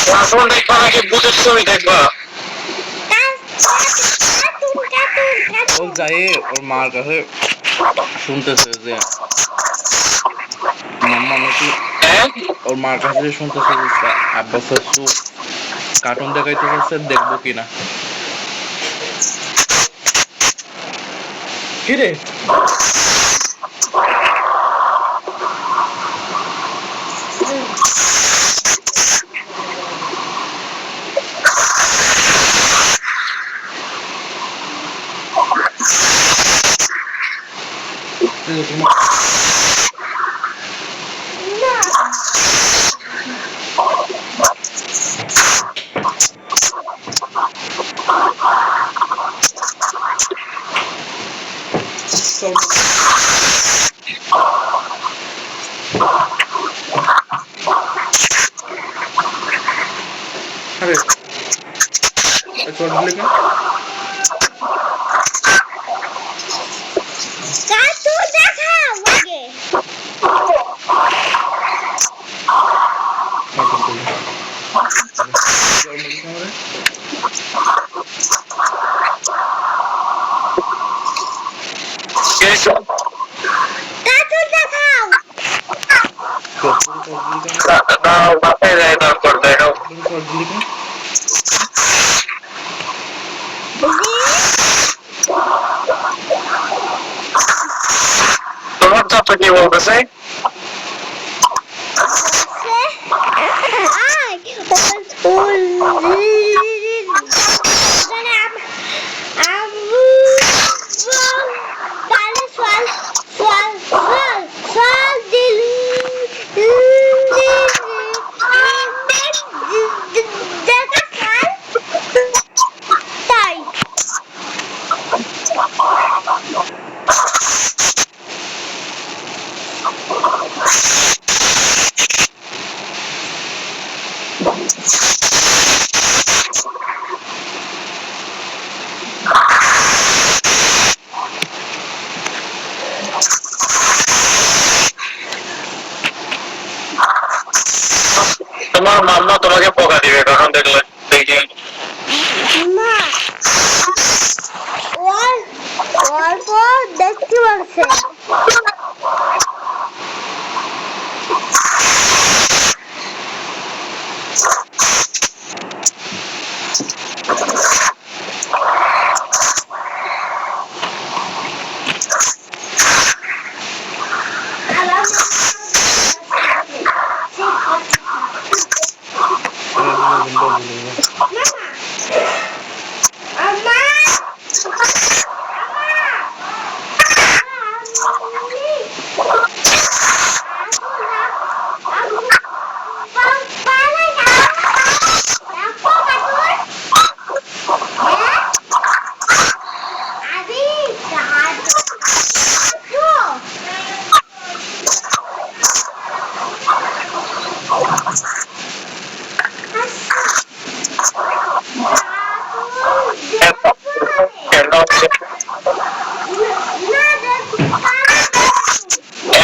Cartoon দেখবা নাকি ভূতের ছবি দেখবা? ও যাই ওর মার কাছে শুনতেছে যে মাম্মা নাকি ওর মার কাছে শুনতেছে যে আব্বা চাচ্ছু কার্টুন দেখাইতে চাচ্ছে দেখবো কিনা। কিরে আরে চল দিলে কেন? তোমার চাচা কি বলতেছে? তোমার মাম্মা তোমাকে পোকা দিবে কখন দেখলে দেখি। দেখতে পাচ্ছে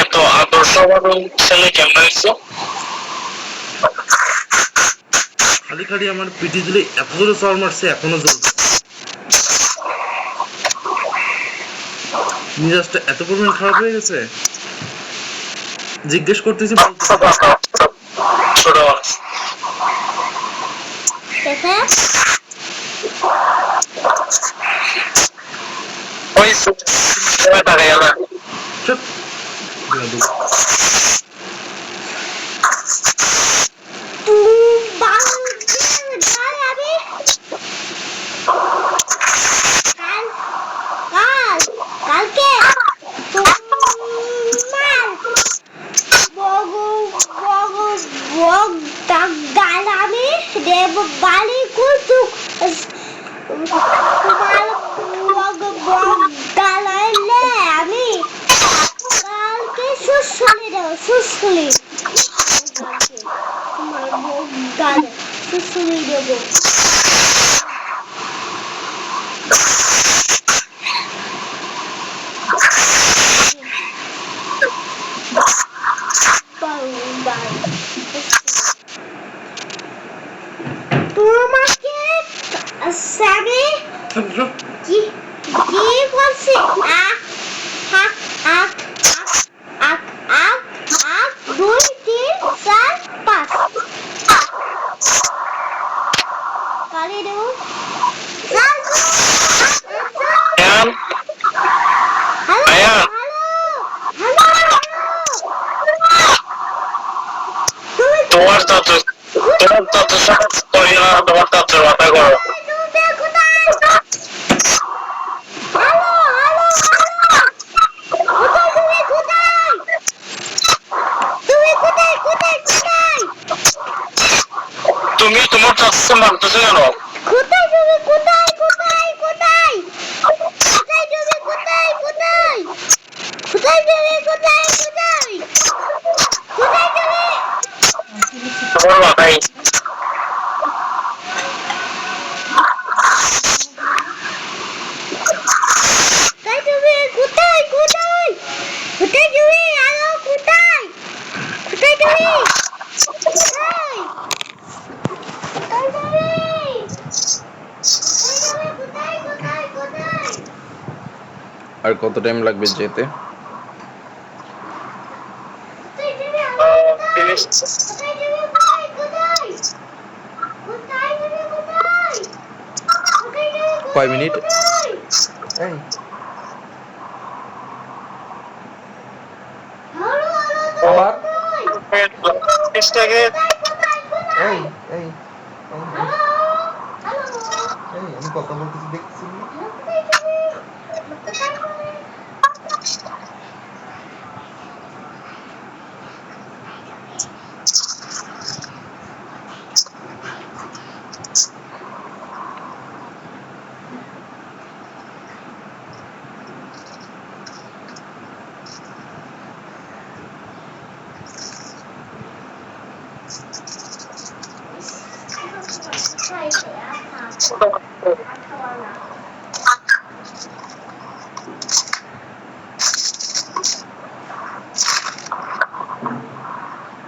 এত আদর্শবান ছেলে কেমন হয়েছে? খালি খালি আমার পিটি দিলে এত জোরে চড় মারছে এখনো জ্বলছে। মিজাজটা এত পরিমাণ খারাপ হয়ে গেছে জিজ্ঞেস করতেছি ছোট ওই থাকে না চুপ কি কি বলছে আক আক আক আক আক 2 3 4 5 কারে দেবো Ayaan hello Ayaan hello hello তুমি তোমার চাচু সাথে করি না, তোমার চাচুর মাথা করো। তুমি কোথায় হ্যালো হ্যালো কোথায় তুমি কোথায় তুমি কোথায় কোথায় কোথায় তুমি তোমার চাচুকে মারতেছো কেন? কোথায় তুমি কোথায় কোথায় কোথায় কোথায় তুমি কোথায় কোথায় কোথায় তুমি কোথায় কোথায় কোথায় তুমি তোমার মাথায় কোথায় তুমি কোথায় কোথায় কোথায় তুমি আলো কোথায় কোথায় তুমি কোথায় কোথায় তুমি কোথায় কোথায় কোথায় আর কত টাইম লাগবে যেতে? কোথায় তুমি আলো কোথায় 30 কোথায় তুমি কোথায় কোথায় কোথায় তুমি কোথায় কোথায় তুমি কয় মিনিট? কোথায় এই হ্যালো হ্যালো আবার কোথায় 30 সেকেন্ড। কোথায় কোথায় এই এই হ্যালো হ্যালো এই আমি কথা বলতেছি দেখছি কোথায় তুমি কোথায় তুমি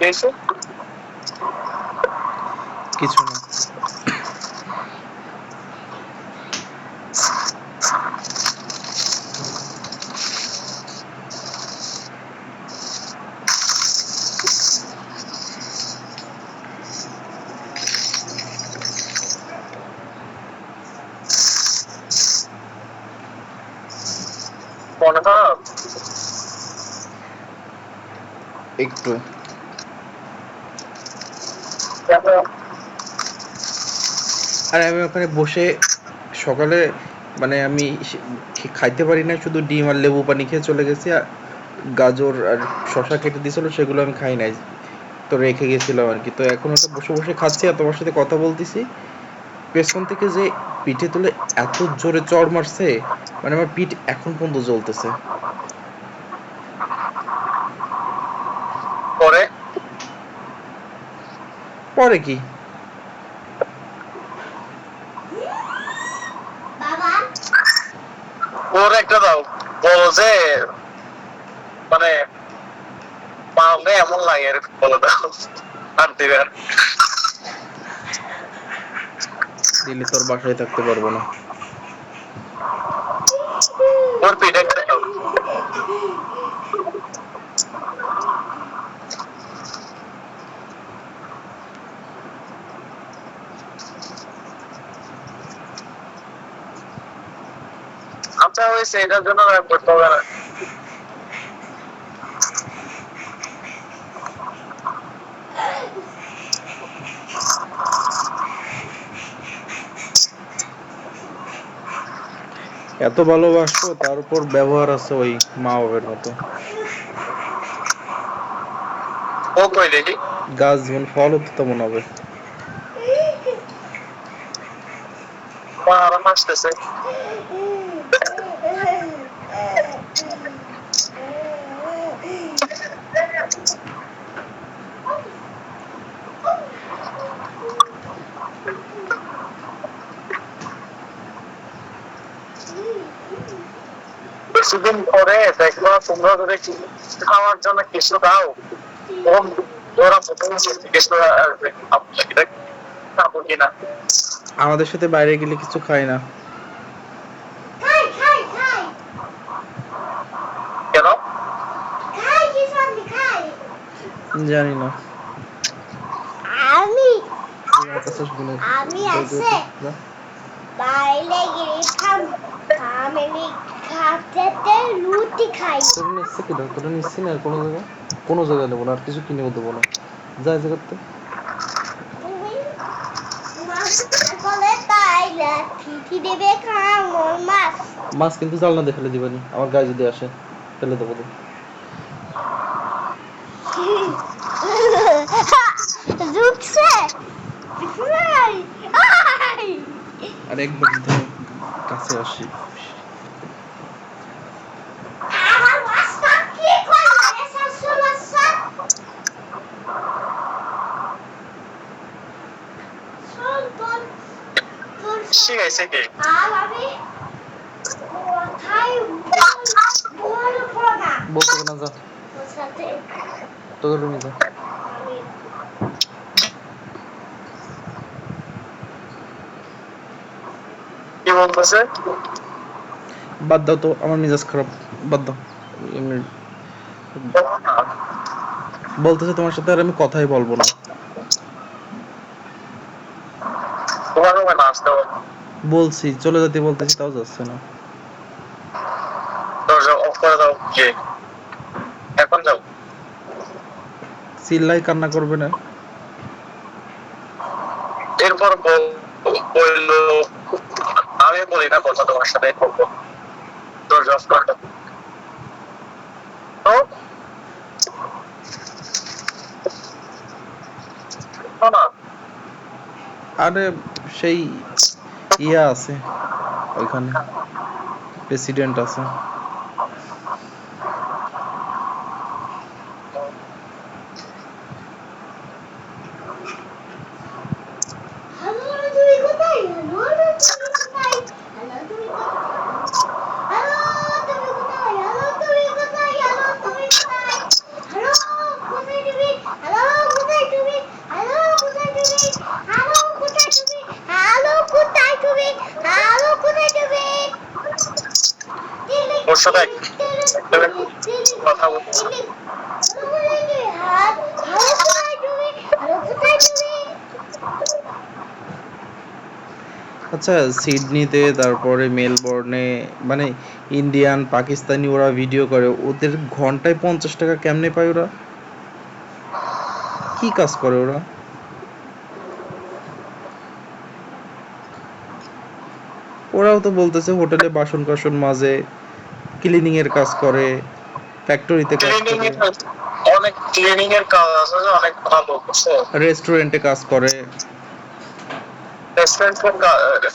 দেখছো? কিছু না। মনে খারাপ? একটু আর আমি ওখানে বসে সকালে মানে আমি খাইতে পারি না, শুধু ডিম আর লেবু পানি খেয়ে চলে গেছি। আর গাজর আর শসা কেটে দিয়েছিল, সেগুলো আমি খাই নাই, তো রেখে গেছিলাম আর কি। তো এখন ওটা বসে বসে খাচ্ছি আর তোমার সাথে কথা বলতেছি। পেছন থেকে যে পিঠে তুলে এত জোরে চড় মারছে, মানে আমার পিঠ এখন পর্যন্ত জ্বলতেছে। পরে পরে কি বাবা ওর একটা দাও, বলো যে মানে পারলে এমন লাগে এরকম বলে দাও, আর দিবে আর। দিলে তোর বাসায় থাকতে পারবো না। ওর পিঠে একটা দাও। আচ্ছা হয়েছে, এটার জন্য রাগ করতে হবে না। এত ভালোবাসো, তার উপর ব্যবহার আছে ওই মা বাবার মতো। ও কই দেখি? গাছ যেমন ফল হতো তেমন হবে। আরাম আসতেছে। কিছুদিন পরে দেখবো তোমরা যদি খাওয়ার জন্য কিছু দাও, ওরা প্রথমে কিছু খাবো কিনা। আমাদের সাথে বাইরে গেলে কিছু খাই না। জানি না আমি আমার কাছে শুনে আমি আছে বাইরে গেলাম আমি খাতে রুটি খাই তোর নিচ্ছে কি তোর নিচ্ছি না আর কোনো জায়গায় নেবো না আর কিছু কিনেও দেবো না যা জায়গাতে তুমি মাছ বলে তাই না ঠিকই দেবে খাওয়ার মাছ মাছ কিন্তু জালনা দিয়ে ফেলে দিবানি আমার গায়ে যদি আসে ফেলে দেবো তো ঢুকছে আর একবার ধরে কাছে আসি আমার মাছটা কি করলে শাশুড় মাছটা শোন তোর তোর শিখাইছে কি আর আমি কোথায় বলবো না বলতে না যা তোর সাথে তোদের রুমে যা আমি কি বলতেছে বাদ দাও তো আমার মেজাজ খারাপ বাদ দাও এমনি বলতেছে তোমার সাথে আর আমি কথাই বলবো না তোমার রুমে না আসতে হবে বলছি চলে যেতে বলতেছি তাও যাচ্ছে না দরজা অফ করে দাও কে এখন যাও চিল্লাই কান্না করবে না এরপর বললো আমি বলি না কথা তোমার সাথে বলবো দরজা অফ করে দাও তো না আরে সেই ইয়া আছে ওইখানে প্রেসিডেন্ট আছে হ্যালো তুমি কোথায় হ্যালো তুমি কোথায় হ্যালো তুমি কোথায় হ্যালো তুমি কোথায় হ্যালো তুমি কোথায় হ্যালো তুমি কোথায় হ্যালো কোথায় তুমি হ্যালো কোথায় তুমি হ্যালো কোথায় তুমি হ্যালো কোথায় তুমি হ্যালো কোথায় তুমি ওর সাথে কথা বলছি আচ্ছা সিডনিতে তারপরে মেলবোর্নে মানে ইন্ডিয়ান পাকিস্তানি ওরা ভিডিও করে ওদের ঘন্টায় 50 টাকা কেমনে পায় ওরা কি কাজ করে ওরা ওরাও তো বলতেছে হোটেলে বাসন কাসন মাজে ক্লিনিং এর কাজ করে ফ্যাক্টরিতে কাজ ক্লিনিং করে এর অনেক ক্লিনিং এর কাজ আছে যে অনেক ভালো বুঝছো রেস্টুরেন্টে কাজ করে রেস্টুরেন্ট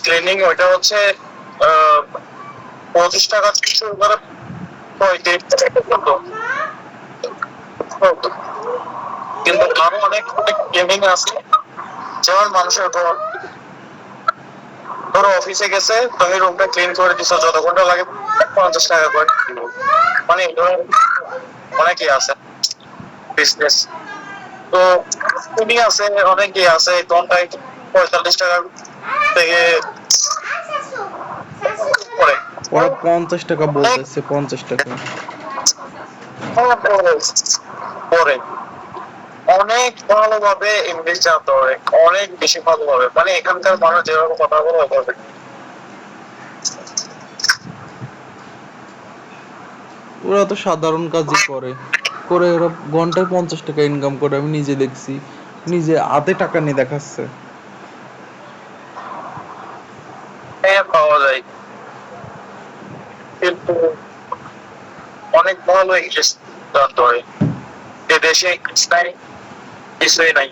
ক্লিনিং ওইটা হচ্ছে 25 টাকা থেকে শুরু করে 35 টাকা পর্যন্ত কিন্তু আরো অনেক অনেক ক্লিনিং আছে যেমন মানুষের ঘর ধরো অফিসে গেছে তুমি রুমটা ক্লিন করে দিছো যত ঘন্টা লাগে 50 টাকা করে দিব মানে অনেকই আছে বিজনেস তো তুমি আছে অনেকই আছে ঘন্টায় 45 টাকা থেকে পরে ওরা 50 টাকা বলতেছে 50 টাকা পরে অনেক ভালোভাবে ইংলিশ জানতে হবে অনেক বেশি ভালোভাবে মানে এখানকার মানুষ যেভাবে কথা বলে ওইভাবে ওরা তো সাধারণ কাজই করে করে ওরা ঘন্টায় 50 টাকা ইনকাম করে আমি নিজে দেখছি নিজে হাতে টাকা নিয়ে দেখাচ্ছে হ্যাঁ পাওয়া যায় কিন্তু অনেক ভালো ইংলিশ জানতে হয় এ দেশে ইংলিশ নাই কিছুই নাই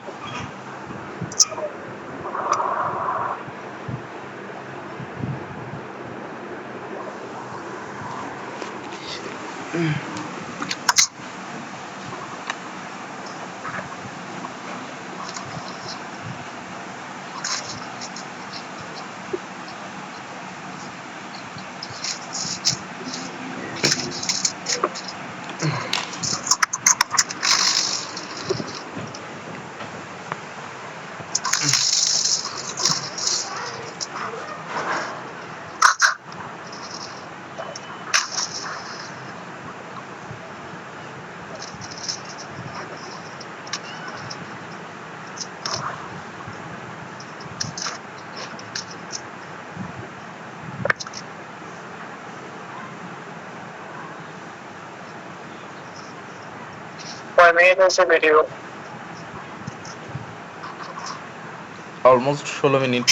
কয় মিনিট হয়েছে ভিডিও? Almost 16 minute.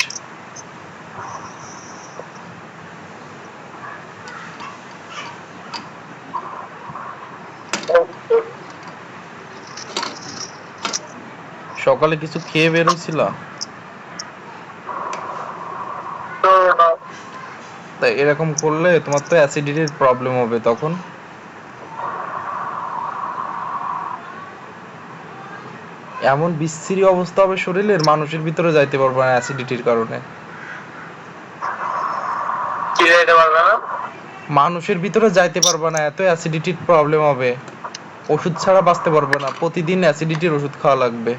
সকালে কিছু খেয়ে বের হইছিল? তো না, তাই এরকম করলে তোমার তো অ্যাসিডিটির প্রবলেম হবে তখন। এমন বিশ্রী অবস্থা হবে শরীরের, মানুষের ভিতরে যাইতে পারবে না অ্যাসিডিটির কারণে। কি যাইতে পারবে না? মানুষের ভিতরে যাইতে পারবে না, এত অ্যাসিডিটির প্রবলেম হবে। ওষুধ ছাড়া বাঁচতে পারবে না, প্রতিদিন অ্যাসিডিটির ওষুধ খাওয়া লাগবে।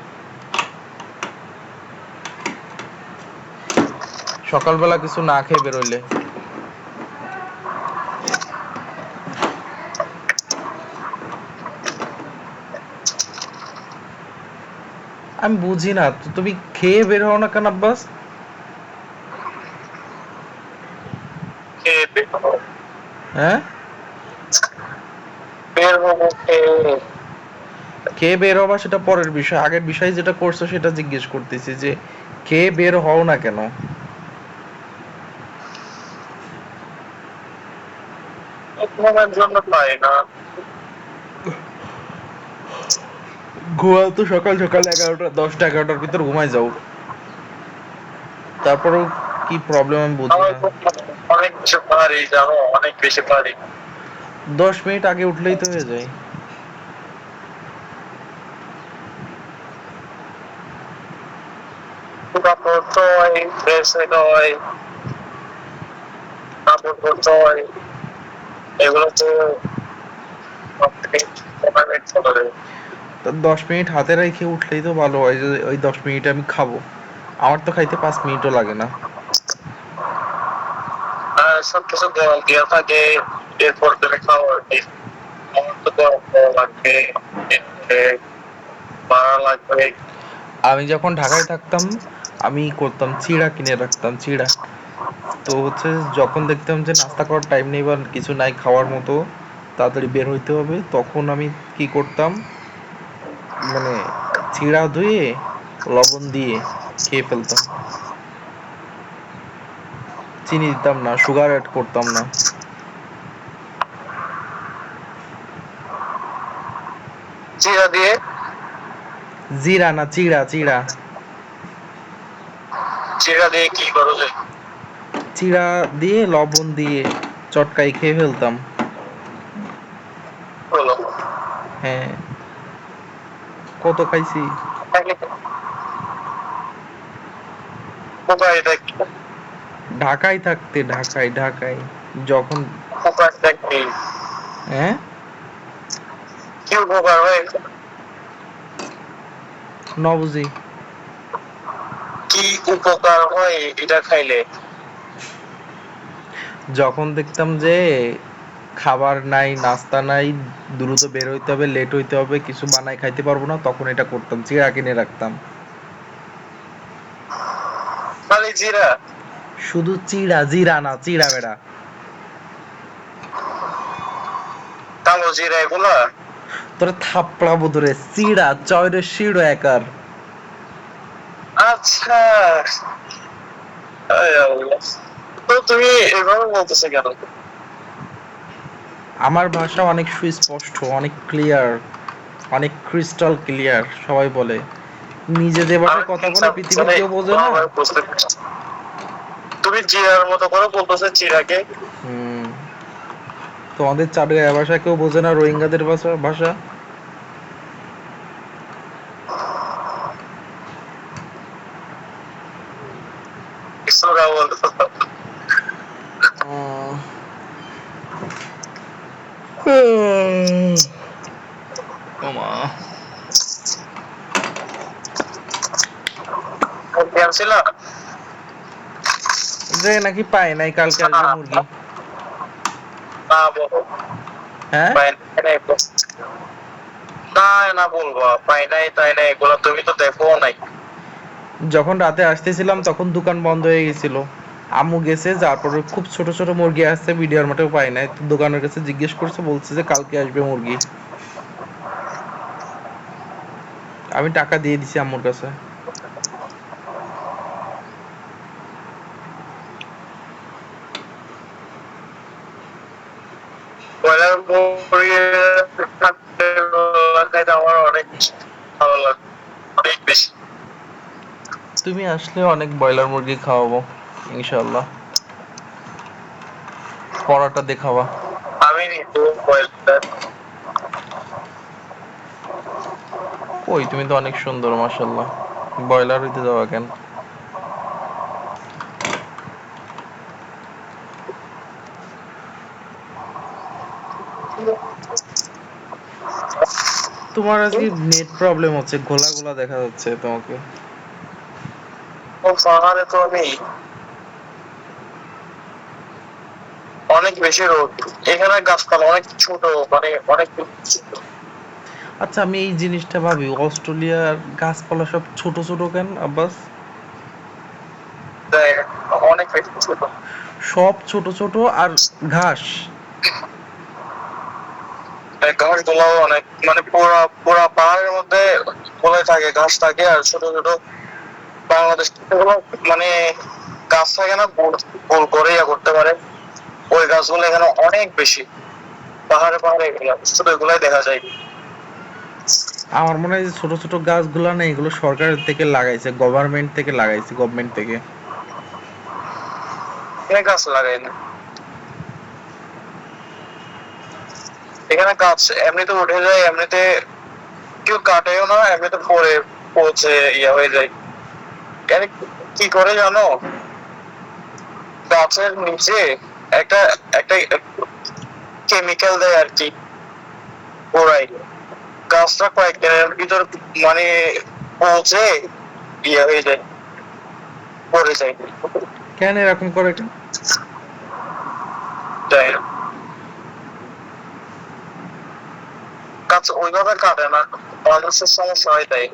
সকালবেলা কিছু না খেয়ে বেরোইলে। আমি বুঝি না তো, তুমি খেয়ে বের হও না কেন আব্বাস? খেয়ে বের হবো। হ্যাঁ, বের হবো খেয়ে। খেয়ে বের হবা সেটা পরের বিষয়, আগের বিষয় যেটা করছো সেটা জিজ্ঞেস করতেছি যে খেয়ে বের হও না কেন? ঘুমের জন্য পাই না। ঘুমাও তো সকাল সকাল 11টা 10টা 11টার ভিতর ঘুমাই যাও। তারপরেও কি প্রবলেম আমি বুঝি আমার না। অনেক বেশি পারি, জানো, অনেক বেশি পারি। 10 মিনিট আগে উঠলেই তো হয়ে যায়। কাপড় ধুতে হয়, ফ্রেশ হতে হয়, কাপড় ধুতে হয়, এগুলো তো তো 10 মিনিট হাতে রেখে উঠলেই তো ভালো হয় যে ওই 10 মিনিটে আমি খাবো। আমার তো খাইতে 5 মিনিটও লাগে না। আর সবকিছু গরম দেওয়া থাকে, এরপর তুমি খাও আর কি। আমার তো গরম দেওয়া লাগবে, এরপরে ভাড়া লাগবে। আমি যখন ঢাকায় থাকতাম আমি করতাম চিড়া কিনে রাখতাম, চিড়া। তো হচ্ছে যখন দেখতাম যে নাস্তা করার টাইম নেই বা কিছু নাই খাওয়ার মতো, তাড়াতাড়ি বের হইতে হবে, তখন আমি কি করতাম, মানে চিড়া ধুয়ে লবণ দিয়ে খেয়ে ফেলতাম। চিনি দিতাম না, সুগার অ্যাড করতাম না। জিরা দিয়ে? জিরা না, চিড়া চিড়া। জিরা দিয়ে কি করো যে? চিড়া দিয়ে লবণ দিয়ে চটকাই খেয়ে ফেলতাম। বলো। হ্যাঁ, কত খাইছি। উপকারিতা কি? ঢাকায় থাকতে, ঢাকায় ঢাকায় যখন। উপকারিতা কি? হ্যাঁ, কি উপকার হয়? নবুঝি। কি উপকার হয় এটা খাইলে? যখন দেখতাম যে খাবার নাই, নাস্তা নাই, দ্রুত বের হইতে হবে, লেট হইতে হবে, কিছু বানাই খাইতে পারবো না, তখন এটা করতাম, চিড়া কিনে রাখতাম। খালি জিরা? শুধু চিড়া, জিরা না, চিড়া বেড়া। কালো জিরা এগুলা? তোরা থাপড়া বোধরে, চিড়া চয়রে শিড়ো একার। আচ্ছা। আয় আল্লাহ। তো তুমি এভাবে বলতেছো কেন? আমার ভাষা অনেক সুস্পষ্ট, অনেক ক্লিয়ার, অনেক ক্রিস্টাল ক্লিয়ার, সবাই বলে। নিজে যে ভাষায় কথা বলে পৃথিবীর কেউ বোঝে না। বুঝতে পারছি। তুমি জিরার মতো করে বলতেছো চিরাকে। হুম, তোমাদের চারগাঁয়া ভাষা কেউ বোঝে না, রোহিঙ্গাদের ভাষা ভাষা। সুরা বলতো। ওমা, ক্যান্সেল না? যে নাকি পায় নাই, কালকে আসবে মুরগি। না বলো। হ্যাঁ, পাই নাই তো। না না বলবো, পাই নাই তাই নাই এগুলো তুমি তো দেখো নাই। যখন রাতে আসতেছিলাম তখন দোকান বন্ধ হয়ে গেছিল। আম্মু গেছে, তারপরে খুব ছোট ছোট মুরগি আসছে, ভিডিওর মাঠেও পাই নাই, তো দোকানের কাছে জিজ্ঞেস করছে, বলছে যে কালকে আসবে মুরগি। আমি টাকা দিয়ে দিছি আম্মুর কাছে। ব্রয়লার মুরগির খাইতে আমার অনেক ভালো লাগে, অনেক বেশি। তুমি আসলে অনেক ব্রয়লার মুরগি খাওয়াবো ইনশাআল্লাহ। পরাটা দেখাবা। আমি নিবো ব্রয়লার। ওই তুমি তো অনেক সুন্দর মাশাআল্লাহ, ব্রয়লার হইতে যাওয়া কেন? তোমার আজকে নেট প্রবলেম হচ্ছে, গোলা গোলা দেখা যাচ্ছে তোমাকে। পাহাড়ে তো আমি অনেক বেশি রোদ, এখানে গাছপালা অনেক ছোট, মানে অনেক ছোট। আচ্ছা আমি এই জিনিসটা ভাবি, অস্ট্রেলিয়ার গাছপালা সব ছোট ছোট কেন আব্বাস? তাই অনেক বেশি ছোট। সব ছোট ছোট আর ঘাস। ঘাস গুলাও অনেক, মানে পুরা পুরা পাহাড়ের মধ্যে বলে থাকে ঘাস থাকে, আর ছোট ছোট বাংলাদেশ থেকে মানে গাছ থাকে না, গোল গোল করে করতে পারে, ওই গাছগুলো এখানে অনেক বেশি। পাহাড়ে পাহাড়ে এগুলা শুধু এগুলাই দেখা যায়। আমার মনে হয় যে ছোট ছোট গাছগুলা না, এগুলো সরকারের থেকে লাগাইছে, গভর্নমেন্ট থেকে লাগাইছে, গভর্নমেন্ট থেকে। এখানে গাছ লাগাই না, এখানে গাছ এমনিতে উঠে যায়, এমনিতে কেউ কাটেও না, এমনিতে পরে পচে ইয়ে হয়ে যায়। কেন কি করে জানো, গাছের নিচে একটা একটা কেমিক্যাল দেয় আর কি, ওরাই গাছটা কয়েকদিনের ভিতর মানে পচে ইয়ে হয়ে যায়, পড়ে যায়। কেন এরকম করে কেন? তাই না? গাছ ওইভাবে কাটে না, মানুষের সমস্যা হয় তাই।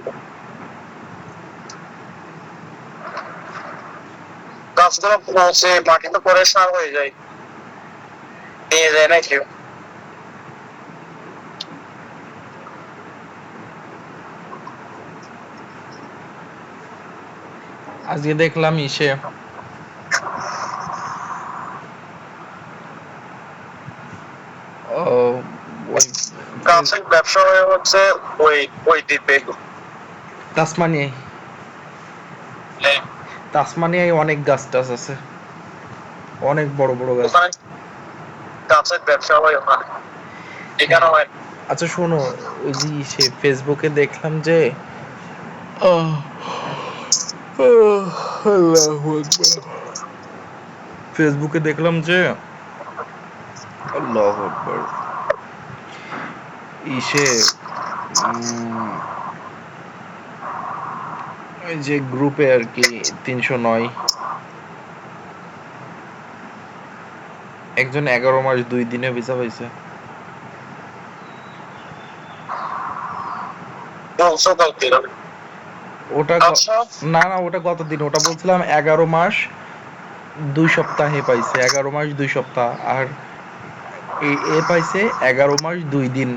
গাছগুলো পচে মাটিতে পরে সার হয়ে যায়, নিয়ে যায় না কেউ। আজকে দেখলাম ইসে ও ওই গাছের ব্যবসা হয়ে হচ্ছে ওই ওই দ্বীপে। তাসমানিয়ায়, তাসমানিয়ায় অনেক গাছ টাছ আছে, অনেক বড় বড় গাছ। ওখানে গাছের ব্যবসা হয় ওখানে, এখানে হয় না। আচ্ছা শোনো, ওই যে সে ফেসবুকে দেখলাম যে ফেসবুকে দেখলাম যে আল্লাহু আকবার, ইসে ওই যে গ্রুপে আর কি 309 একজন 11 মাস 2 দিনে ভিসা পাইছে। বলছো কালকে। ওটা আচ্ছা, না না, ওটা গত দিন, ওটা বলছিলাম 11 মাস 2 সপ্তাহে পাইছে, 11 মাস 2 সপ্তাহ। আর এ পাইছে 11 মাস 2 দিন।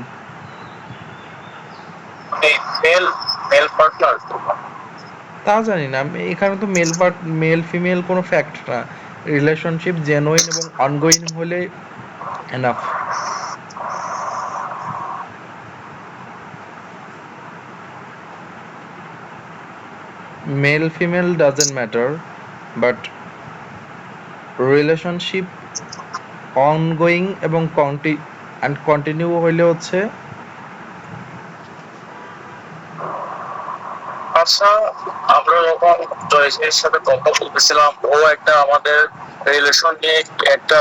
Male male partner. তা জানি না, এখানে তো মেল ফিমেল কোনো ফ্যাক্ট না, রিলেশনশিপ জেনুইন এবং অনগোয়িং হলে enough. Male female doesn't matter, but relationship ongoing এবং কন্টিনিউ হইলে হচ্ছে। আচ্ছা, আমরা যখন জয়েসের সাথে কথা বলতেছিলাম, ও একটা আমাদের রিলেশন নিয়ে একটা